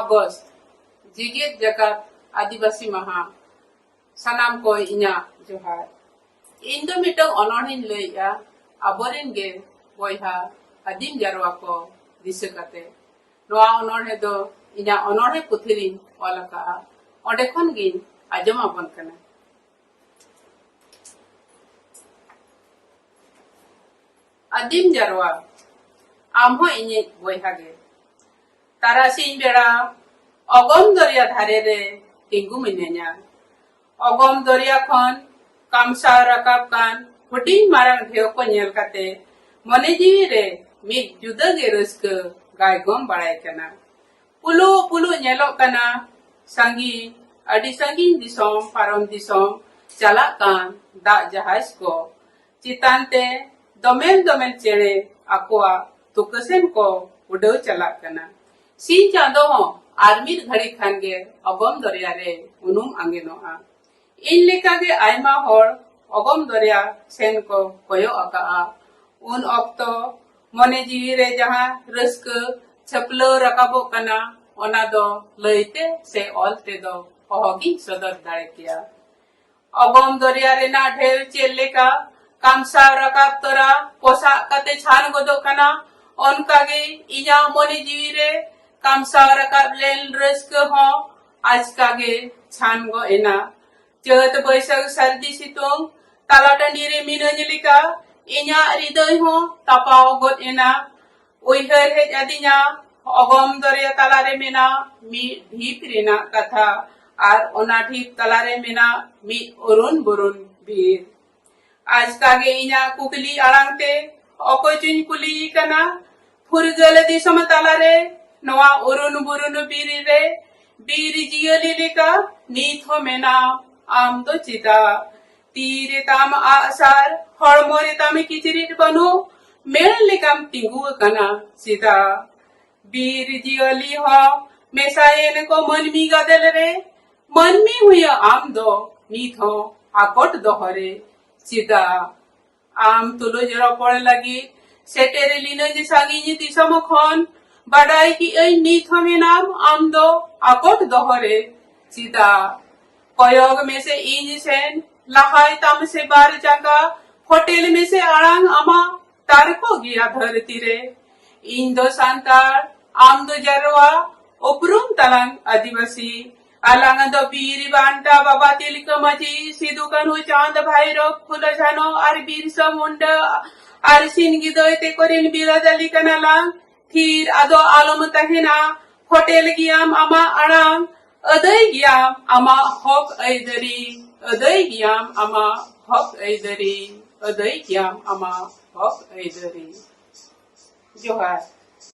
अगस्त जेगेत जगत आदिवासी महा सानाम को इना जोहार इन दो मिटंग अनोढ़िन लैया आबोरेन गे बयहा आदिम जारवा को दिशा काते नोआ अनोढ़े दो इना अनोढ़े पुथिरिन ओलका ओंडे खन गिन आजम आबन कना। आदिम जारवा आमहो इने बयहा गे तारासिन बेड़ा अगम दरिया धारे रे तिंगु मिने냐 अगम दरिया खन कामसा राकाब कान हुडिंग मारांग ढेव को नेल काते मने जीवी रे मिद जुदा गे रस्क गायगम बाड़ाय कना पुलु पुलु नेलोक कना संगी अडी संगी दिसोम पारम दिसोम चलाक कान दा जहाज को चितानते दोमेल दोमेल चेड़े आकोआ तुकसेन को उड़ाव चलाक कना सीन चांदो हो आर्मीर घड़ी खान गे अगम दरिया रे उनुम आंगेनोआ इन लेका गे आयमा होड़ अगम दरिया सेन को कोयो आका उन ऑक्तो मने जीवी रे जहां रस्क छपलो रकाबो कना ओना दो लइते से ऑलते दो ओहगी सदर दाड़े किया अगम दरिया रे ना ढेव चेल लेका कामसा रकाब तोरा पोसा काते छान गोदो कना ओनका गे इया मने जीवी रे कामसा रकाब लेन रस्क हो आज कागे छान गो एना चत बैसाग सर्दी सितुंग ताला टांडी रे मिनजलिका इन्या हृदय हो तपाव गोद एना उइहर हेज आदिन्या अगम दरिया ताला रे मेना मी ढीप रेना कथा आर ओना ढीप ताला रे मेना मी अरुण बुरुन बीर आज कागे इन्या कुकली आड़ांगते अकोचुन कुली कना फुरगल दिसम ताला रे नवा उरुन बुरुन बीर रे बीर जियली लेका नीत हो मेना आम तो चिता तीरे ताम आसार हड़मोरे तामे किचरिट बनो मेल लेकाम तिंगु कना सीता बीर जियली हो मेसायन को मनमी गदल रे मनमी हुई आम दो नीत हो आकोट दोहरे सीता आम तुलो जरा पड़ लगी सेटेरे लिनो जे सागी दिसम खन बाडाई की ऐ नीत हमें नाम आम दो आकोट दोहरे सीता कयोग में से इंज सेन लहाई तम से बार जाका होटल में से आड़ांग अमा तारको गिया धरती रे इन दो सांतार आम दो जरवा उपरुम तलंग आदिवासी अलांग दो बीर बांटा बाबा तिलक मजी सिदु कनु चांद भाईरो फुल जानो आर बीर समुंड आर सिन गिदोय ते कोरिन बिरादली कनालांग फिर आदो आलम तहेना होटल गियाम आमा आड़ांग अदय गियाम आमा हक ऐदरी अदय गियाम आमा हक ऐदरी अदय गियाम आमा हक ऐदरी जोहार।